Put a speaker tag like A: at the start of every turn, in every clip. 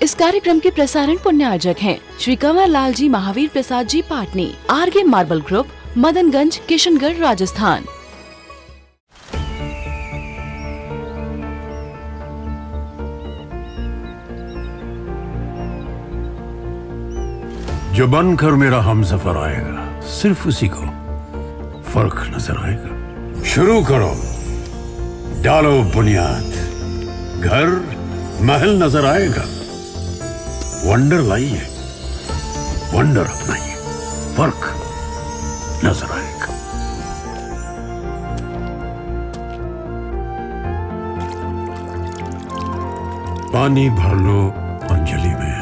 A: इस कार्यक्रम के प्रसारण पुण्यार्जक हैं श्री कंवर लाल जी महावीर प्रसाद जी पाटनी, आरके मार्बल ग्रुप, मदनगंज, किशनगढ़, राजस्थान।
B: जो बनकर मेरा हमसफर आएगा, सिर्फ उसी को फर्क नजर आएगा। शुरू करो, डालो बुनियाद, घर महल नजर आएगा। वंडर लाइए, वंडर अपनाइए, फर्क नजर आएगा। पानी भर लो अंजलि में,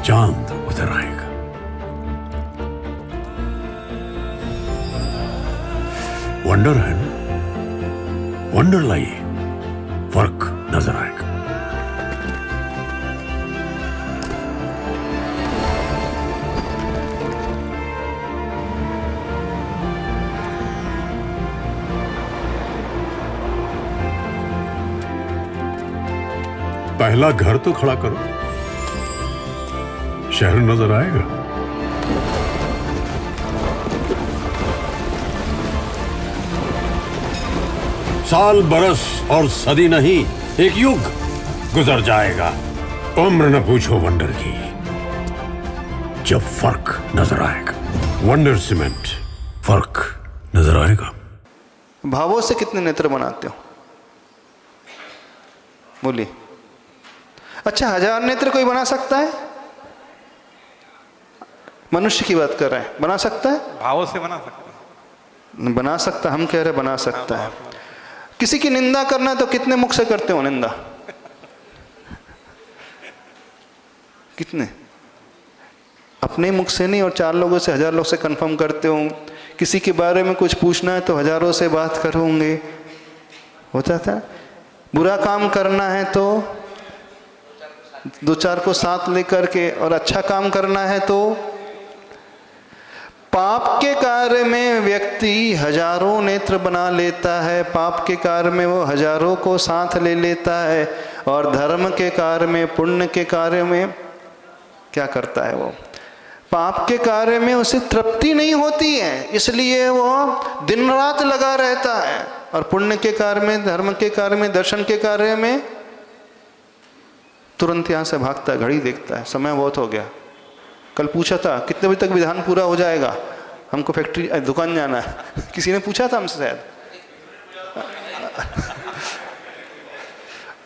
B: चांद उतर आएगा। वंडर है ना, वंडर लाइए, फर्क नजर आएगा। पहला घर तो खड़ा करो, शहर नजर आएगा। साल बरस और सदी नहीं, एक युग गुजर जाएगा। उम्र न पूछो वंडर की, जब फर्क नजर आएगा। वंडर सीमेंट, फर्क नजर आएगा।
C: भावों से कितने नेत्र बनाते हो? बोलिए। अच्छा, 1000 नेत्र कोई बना सकता है? मनुष्य की बात कर रहे हैं, बना सकता है?
D: भावों से बना सकता है।
C: बना सकता, हम कह रहे बना सकता है। किसी की निंदा करना है तो कितने मुख से करते हो निंदा? कितने? अपने मुख से नहीं, और 4 लोगों से, 1000 लोग से कंफर्म करते हो। किसी के बारे में कुछ पूछना है तो हजारों से बात करोगे। होता था। बुरा काम करना है तो 2-4 को साथ लेकर के, और अच्छा काम करना है तो पाप के कार्य में व्यक्ति हजारों नेत्र बना लेता है। पाप के कार्य में वो हजारों को साथ ले लेता है, और धर्म के कार्य में, पुण्य के कार्य में क्या करता है? वो पाप के कार्य में उसे तृप्ति नहीं होती है, इसलिए वो दिन रात लगा रहता है। और पुण्य के कार्य में, धर्म के कार्य में, दर्शन के कार्य में तुरंत यहाँ से भागता है, घड़ी देखता है, समय बहुत हो गया। कल पूछा था कितने बजे तक विधान पूरा हो जाएगा, हमको फैक्ट्री दुकान जाना है। किसी ने पूछा था हमसे शायद।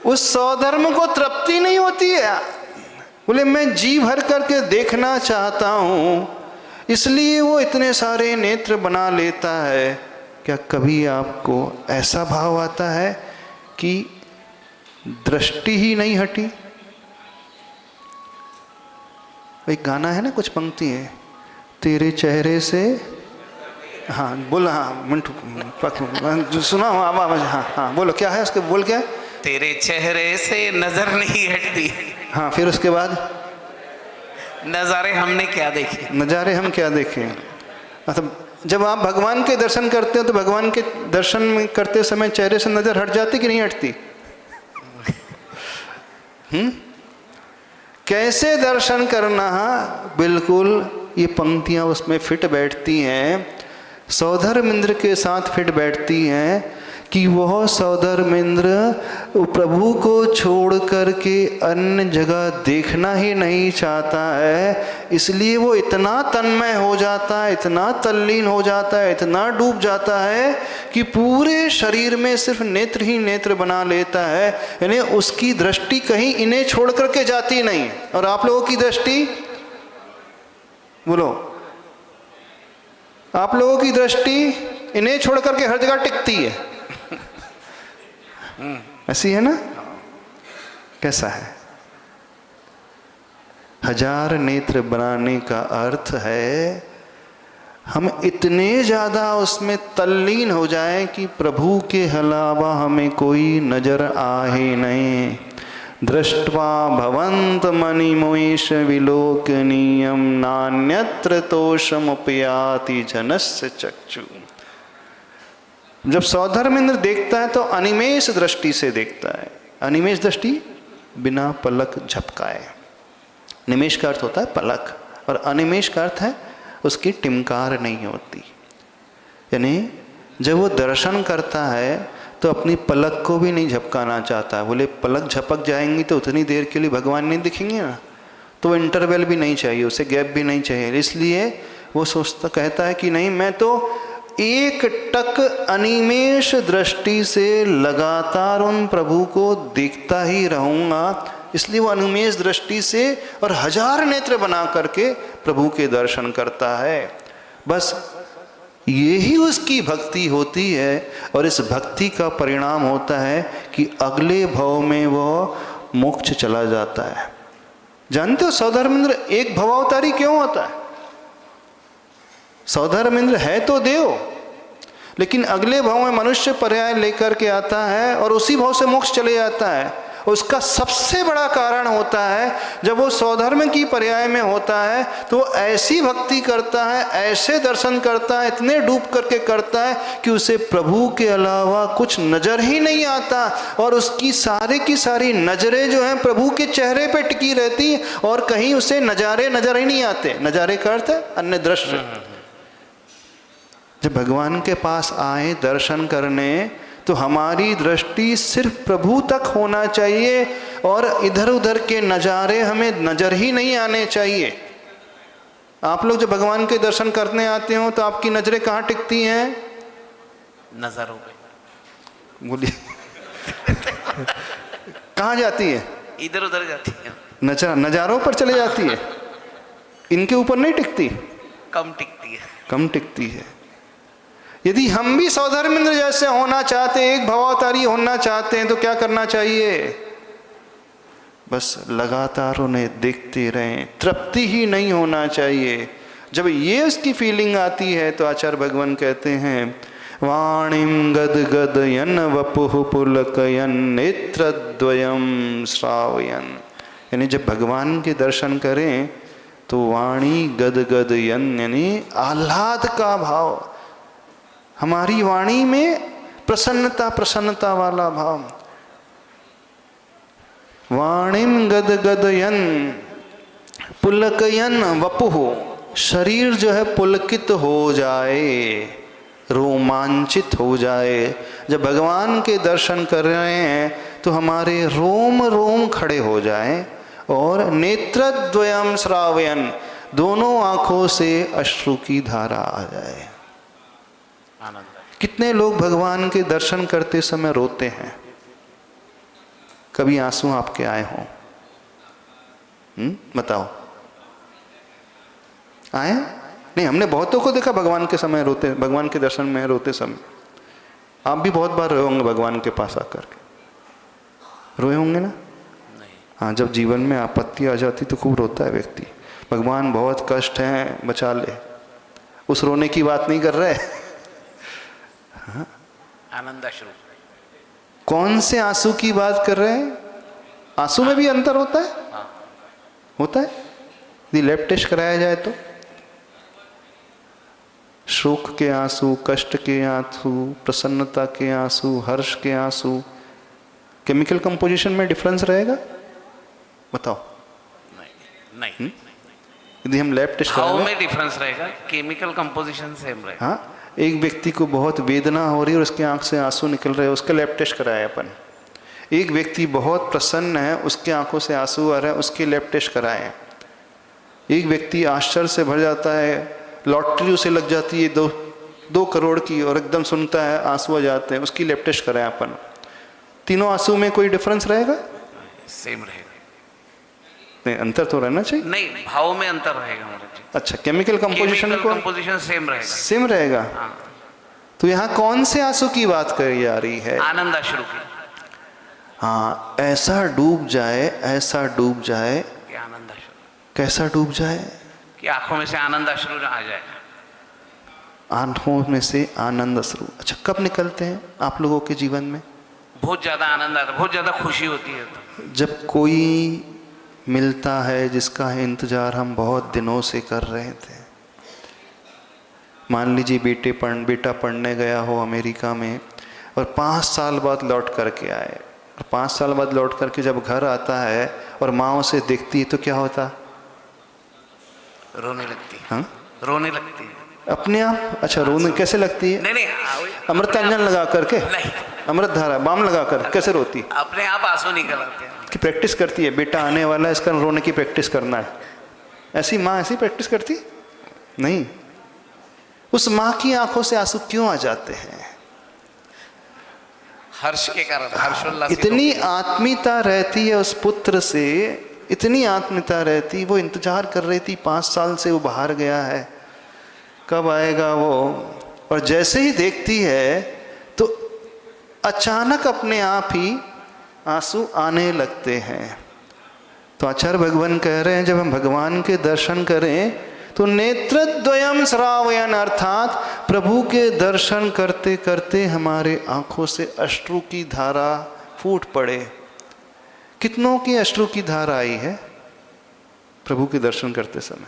C: उस स्वधर्म को तृप्ति नहीं होती है। बोले मैं जी भर करके देखना चाहता हूं, इसलिए वो इतने सारे नेत्र बना लेता है। क्या कभी आपको ऐसा भाव आता है कि दृष्टि ही नहीं हटी? एक गाना है ना, कुछ पंक्ति है, तेरे चेहरे से, हाँ बोलो, हाँ मिनटू सुना हो आवाज, हाँ हाँ बोलो, क्या है उसके बोल, क्या है?
D: तेरे चेहरे से नजर नहीं हटती।
C: हाँ, फिर उसके बाद
D: नजारे हमने क्या देखे,
C: नज़ारे हम क्या देखें। मतलब जब आप भगवान के दर्शन करते हो तो भगवान के दर्शन करते समय चेहरे से नजर हट जाती कि नहीं हटती? कैसे दर्शन करना, बिल्कुल ये पंक्तियां उसमें फिट बैठती हैं, सौधर्मेंद्र के साथ फिट बैठती हैं कि वह सौधर्मेंद्र प्रभु को छोड़ करके अन्य जगह देखना ही नहीं चाहता है। इसलिए वो इतना तन्मय हो जाता है, इतना तल्लीन हो जाता है, इतना डूब जाता है कि पूरे शरीर में सिर्फ नेत्र ही नेत्र बना लेता है। यानी उसकी दृष्टि कहीं इन्हें छोड़ करके जाती नहीं। और आप लोगों की दृष्टि, बोलो, आप लोगों की दृष्टि इन्हें छोड़ करके हर जगह टिकती है। ऐसी है ना? कैसा है? 1000 नेत्र बनाने का अर्थ है हम इतने ज्यादा उसमें तल्लीन हो जाएं कि प्रभु के अलावा हमें कोई नजर आए नहीं। दृष्ट्वा भवंत मणिमोष विलोकनीयम नान्यत्र तोषमुपयाति जनस्य चक्षु। जब सौधर्मेंद्र देखता है तो अनिमेष दृष्टि से देखता है। अनिमेष दृष्टि बिना पलक झपकाए। निमेष का अर्थ होता है पलक, और अनिमेष का अर्थ है उसकी टिमकार नहीं होती। यानी जब वो दर्शन करता है तो अपनी पलक को भी नहीं झपकाना चाहता। बोले पलक झपक जाएंगी तो उतनी देर के लिए भगवान नहीं दिखेंगे ना, तो वो इंटरवल भी नहीं चाहिए, उसे गैप भी नहीं चाहिए। इसलिए वो सोचता कहता है कि नहीं, मैं तो एक टक अनिमेष दृष्टि से लगातार उन प्रभु को देखता ही रहूँगा। इसलिए वो अनिमेष दृष्टि से और 1000 नेत्र बना करके प्रभु के दर्शन करता है। बस यही उसकी भक्ति होती है, और इस भक्ति का परिणाम होता है कि अगले भव में वह मोक्ष चला जाता है। जानते हो सौधर्मेंद्र एक भवावतारी क्यों होता है? सौधर्मेंद्र है तो देव, लेकिन अगले भव में मनुष्य पर्याय लेकर के आता है और उसी भव से मोक्ष चले जाता है। उसका सबसे बड़ा कारण होता है जब वो सौधर्म की पर्याय में होता है तो वो ऐसी भक्ति करता है, ऐसे दर्शन करता है, इतने डूब करके करता है कि उसे प्रभु के अलावा कुछ नजर ही नहीं आता, और उसकी सारी की सारी नजरें जो हैं प्रभु के चेहरे पे टिकी रहती हैं, और कहीं उसे नजारे नजर ही नहीं आते। नजारे का अर्थ है अन्य दृश्य। जब भगवान के पास आए दर्शन करने तो हमारी दृष्टि सिर्फ प्रभु तक होना चाहिए, और इधर उधर के नज़ारे हमें नज़र ही नहीं आने चाहिए। आप लोग जब भगवान के दर्शन करने आते हो तो आपकी नज़रें कहाँ टिकती हैं?
D: नजरों पे।
C: बोलिए कहाँ जाती है?
D: इधर उधर जाती है,
C: नज़ारों पर चले जाती है, इनके ऊपर नहीं टिकती,
D: कम टिकती है।
C: कम टिकती है। यदि हम भी सौधर्मेंद्र जैसे होना चाहते हैं, एक भवावतारी होना चाहते हैं, तो क्या करना चाहिए? बस लगातार उन्हें देखते रहें, तृप्ति ही नहीं होना चाहिए। जब ये उसकी फीलिंग आती है तो आचार्य भगवान कहते हैं वाणीम गद गदयन वपुः पुलकयन नेत्रद्वयम श्रावयन। यानी जब भगवान के दर्शन करें तो वाणी गद गदयन, यानी आह्लाद का भाव, हमारी वाणी में प्रसन्नता प्रसन्नता वाला भाव। वाणिम गद गदयन पुलकयन वपुः, शरीर जो है पुलकित हो जाए, रोमांचित हो जाए। जब भगवान के दर्शन कर रहे हैं तो हमारे रोम रोम खड़े हो जाएं, और नेत्रद्वयम श्रावयन, दोनों आंखों से अश्रु की धारा आ जाए। कितने लोग भगवान के दर्शन करते समय रोते हैं? कभी आंसू आपके आए हों? बताओ, आए? नहीं, हमने बहुतों को देखा भगवान के समय रोते, भगवान के दर्शन में रोते समय। आप भी बहुत बार रोए होंगे भगवान के पास आकर के, रोए होंगे ना? हाँ, जब जीवन में आपत्ति आ जाती तो खूब रोता है व्यक्ति, भगवान बहुत कष्ट है बचा ले। उस रोने की बात नहीं कर रहे,
D: आनंदाश्रु।
C: कौन से आंसू की बात कर रहे हैं? आंसू में भी अंतर होता है? होता है। यदि लैब टेस्ट कराया जाए तो शोक के आंसू, कष्ट के आंसू, प्रसन्नता के आंसू, हर्ष के आंसू, केमिकल कंपोजिशन में डिफरेंस रहेगा? बताओ।
D: नहीं।
C: यदि हम लैब टेस्ट
D: भाव में डिफरेंस रहेगा, केमिकल कंपोजिशन सेम रहेगा।
C: हाँ, एक व्यक्ति को बहुत वेदना हो रही है और उसके आंख से आंसू निकल रहे हैं, उसका लैब टेस्ट कराया अपन। एक व्यक्ति बहुत प्रसन्न है, उसके आंखों से आंसू आ रहा है, उसके लैब टेस्ट कराए। एक व्यक्ति आश्चर्य से भर जाता है, लॉटरी उसे लग जाती है 2 करोड़ की, और एकदम सुनता है आंसू आ जाते हैं, उसकी लैब टेस्ट कराया अपन। तीनों आंसू में कोई डिफरेंस रहेगा?
D: सेम रहेगा।
C: नहीं, अंतर तो रहना चाहिए।
D: नहीं, भाव में अंतर रहेगा हमारे।
C: अच्छा, केमिकल कंपोजिशन को
D: कंपोजिशन सेम रहेगा।
C: सेम रहेगा।
D: हाँ।
C: तो यहाँ कौन से आंसू की बात करी जा रही है?
D: आनंदाश्रु की।
C: हाँ, ऐसा डूब जाए, ऐसा डूब जाए
D: कि आनंदाश्रु।
C: कैसा डूब जाए?
D: कि आंखों में से आनंदाश्रु आ जाए।
C: आंखों में से आनंद अश्रु। अच्छा, कब निकलते हैं आप लोगों के जीवन में?
D: बहुत ज्यादा आनंद आता है, बहुत ज्यादा खुशी होती है तो।
C: जब कोई मिलता है जिसका इंतजार हम बहुत दिनों से कर रहे थे। मान लीजिए बेटा पढ़ने गया हो अमेरिका में, और 5 साल बाद लौट करके आए, और 5 साल बाद लौट करके जब घर आता है और माँ उसे देखती है तो क्या होता?
D: रोने लगती है।
C: हाँ,
D: रोने लगती है
C: अपने आप। अच्छा, रोने कैसे लगती है?
D: नहीं
C: अमृतांजन लगा करके,
D: नहीं,
C: अमृत धारा बाम लगा कर कैसे रोती?
D: अपने आप आंसू निकल आते हैं।
C: कि प्रैक्टिस करती है, बेटा आने वाला है, इसका रोने की प्रैक्टिस करना है। ऐसी माँ ऐसी प्रैक्टिस करती नहीं। उस माँ की आंखों से आंसू क्यों आ जाते हैं?
D: हर्ष के कारण, हर्षोल्लास।
C: इतनी आत्मीयता रहती है उस पुत्र से, इतनी आत्मीयता रहती। वो इंतजार कर रही थी, 5 साल से वो बाहर गया है, कब आएगा वो। और जैसे ही देखती है तो अचानक अपने आप ही आंसू आने लगते हैं। तो आचार्य भगवान कह रहे हैं, जब हम भगवान के दर्शन करें तो नेत्रद्वयम श्रावयन, अर्थात प्रभु के दर्शन करते करते हमारे आंखों से अश्रु की धारा फूट पड़े। कितनों की अश्रु की धारा आई है प्रभु के दर्शन करते समय?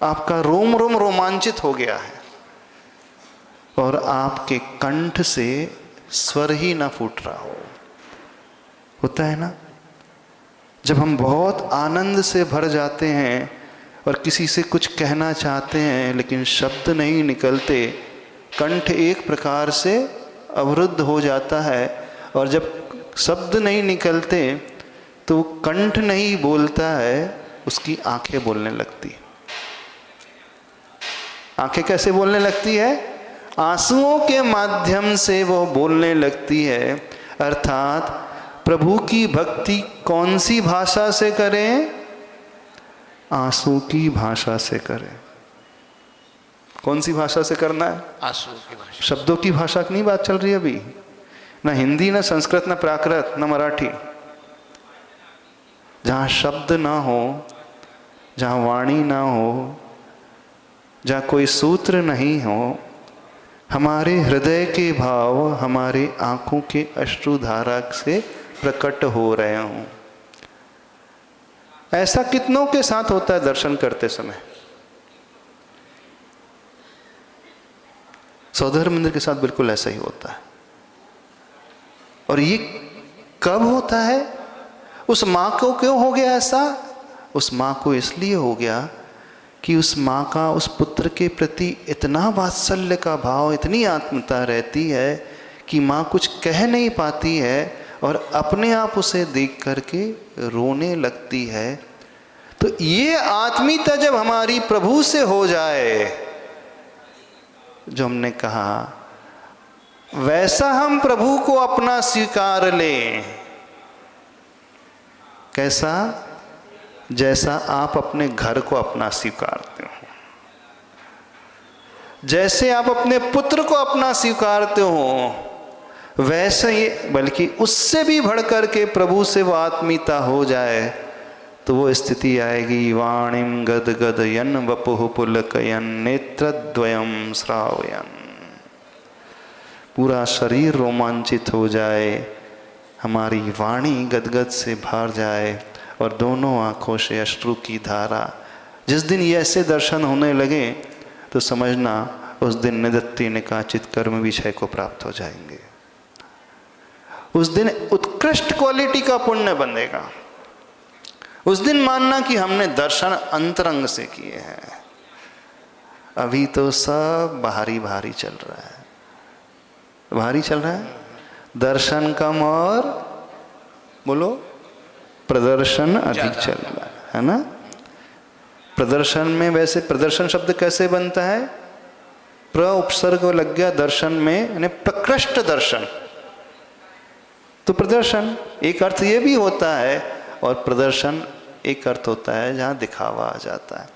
C: आपका रोम रोम रोमांचित हो गया है और आपके कंठ से स्वर ही ना फूट रहा हो। होता है ना, जब हम बहुत आनंद से भर जाते हैं और किसी से कुछ कहना चाहते हैं लेकिन शब्द नहीं निकलते, कंठ एक प्रकार से अवरुद्ध हो जाता है। और जब शब्द नहीं निकलते तो कंठ नहीं बोलता है, उसकी आंखें बोलने लगती। आंखें कैसे बोलने लगती है? आंसुओं के माध्यम से वो बोलने लगती है। अर्थात प्रभु की भक्ति कौन सी भाषा से करें? आंसू की भाषा से करें। कौन सी भाषा से करना है?
D: आंसू की भाषा।
C: शब्दों की भाषा की नहीं बात चल रही है अभी, ना हिंदी, ना संस्कृत, ना प्राकृत, ना मराठी। जहाँ शब्द ना हो, जहाँ वाणी ना हो, जहाँ कोई सूत्र नहीं हो, हमारे हृदय के भाव हमारे आंखों के अश्रुधारा से प्रकट हो रहे हों। ऐसा कितनों के साथ होता है दर्शन करते समय? सौधर्म मंदिर के साथ बिल्कुल ऐसा ही होता है। और ये कब होता है? उस माँ को क्यों हो गया ऐसा? उस माँ को इसलिए हो गया कि उस माँ का उस पुत्र के प्रति इतना वात्सल्य का भाव, इतनी आत्मीयता रहती है कि माँ कुछ कह नहीं पाती है और अपने आप उसे देख करके रोने लगती है। तो ये आत्मीयता जब हमारी प्रभु से हो जाए, जो हमने कहा, वैसा हम प्रभु को अपना स्वीकार लें। कैसा? जैसा आप अपने घर को अपना स्वीकारते हो, जैसे आप अपने पुत्र को अपना स्वीकारते हो, वैसे ही, बल्कि उससे भी बढ़कर के प्रभु से वो आत्मीयता हो जाए तो वो स्थिति आएगी। वाणिम गद गद यन वपुः पुलकयन नेत्रद्वयम श्रावयन। पूरा शरीर रोमांचित हो जाए, हमारी वाणी गदगद से भर जाए और दोनों आंखों से अश्रु की धारा। जिस दिन ये ऐसे दर्शन होने लगे तो समझना उस दिन निदत्ति निकाचित कर्म विषय को प्राप्त हो जाएंगे। उस दिन उत्कृष्ट क्वालिटी का पुण्य बनेगा। उस दिन मानना कि हमने दर्शन अंतरंग से किए हैं। अभी तो सब बाहरी बाहरी चल रहा है, बाहरी चल रहा है। दर्शन कम और बोलो प्रदर्शन अधिक चल रहा है ना। प्रदर्शन में, वैसे प्रदर्शन शब्द कैसे बनता है? प्र उपसर्ग लग गया दर्शन में, यानी प्रकृष्ट दर्शन। तो प्रदर्शन एक अर्थ ये भी होता है और प्रदर्शन एक अर्थ होता है जहाँ दिखावा आ जाता है।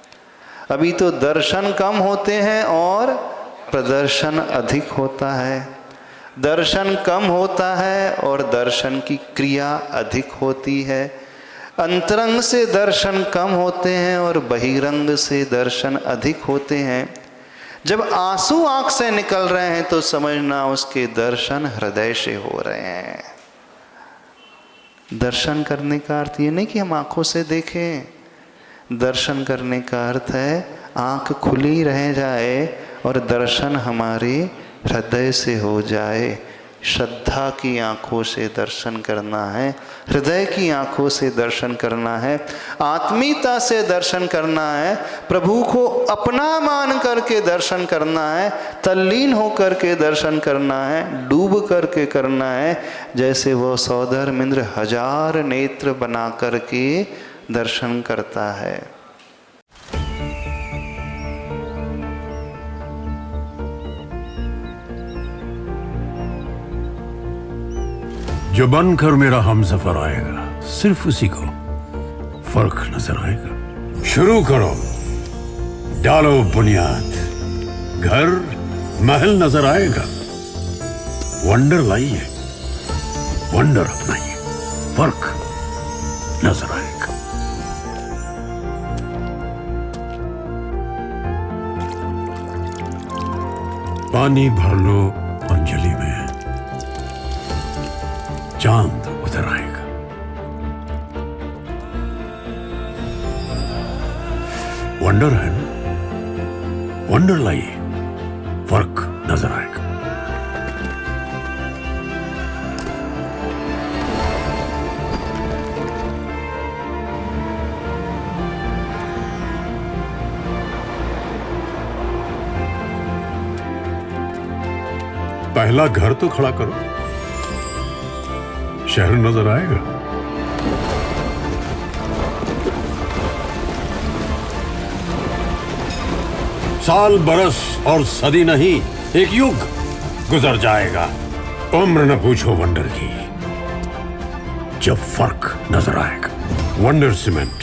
C: अभी तो दर्शन कम होते हैं और प्रदर्शन अधिक होता है। दर्शन कम होता है और दर्शन की क्रिया अधिक होती है। अंतरंग से दर्शन कम होते हैं और बहिरंग से दर्शन अधिक होते हैं। जब आंसू आंख से निकल रहे हैं तो समझना उसके दर्शन हृदय से हो रहे हैं। दर्शन करने का अर्थ ये नहीं कि हम आंखों से देखें। दर्शन करने का अर्थ है आंख खुली रह जाए और दर्शन हमारे हृदय से हो जाए, श्रद्धा की आंखों से दर्शन करना है, हृदय की आंखों से दर्शन करना है, आत्मीयता से दर्शन करना है, प्रभु को अपना मान करके दर्शन करना है, तल्लीन होकर के दर्शन करना है, डूब करके करना है, जैसे वो सौधर्मिंद्र 1000 नेत्र बना करके दर्शन करता है।
B: जो बनकर मेरा हमसफर आएगा, सिर्फ उसी को फर्क नजर आएगा। शुरू करो, डालो बुनियाद, घर महल नजर आएगा। वंडर लाइए, वंडर अपनाइए, फर्क नजर आएगा। पानी भर लो अंजलि में, चांद उतर आएगा। वंडर है ना, वंडर लाइए, फर्क नजर आएगा। पहला घर तो खड़ा करो, शहर नजर आएगा। साल बरस और सदी नहीं, एक युग गुजर जाएगा। उम्र न पूछो वंडर की, जब फर्क नजर आएगा। वंडर सीमेंट,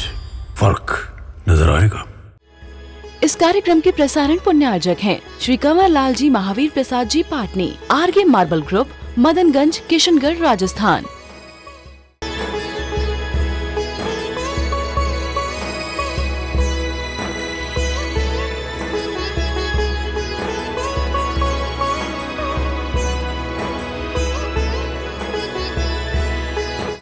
B: फर्क नजर आएगा।
A: इस कार्यक्रम के प्रसारण पुण्य आयोजक हैं श्री कंवर लाल जी महावीर प्रसाद जी पाटनी, आरगे मार्बल ग्रुप, मदनगंज, किशनगढ़, राजस्थान।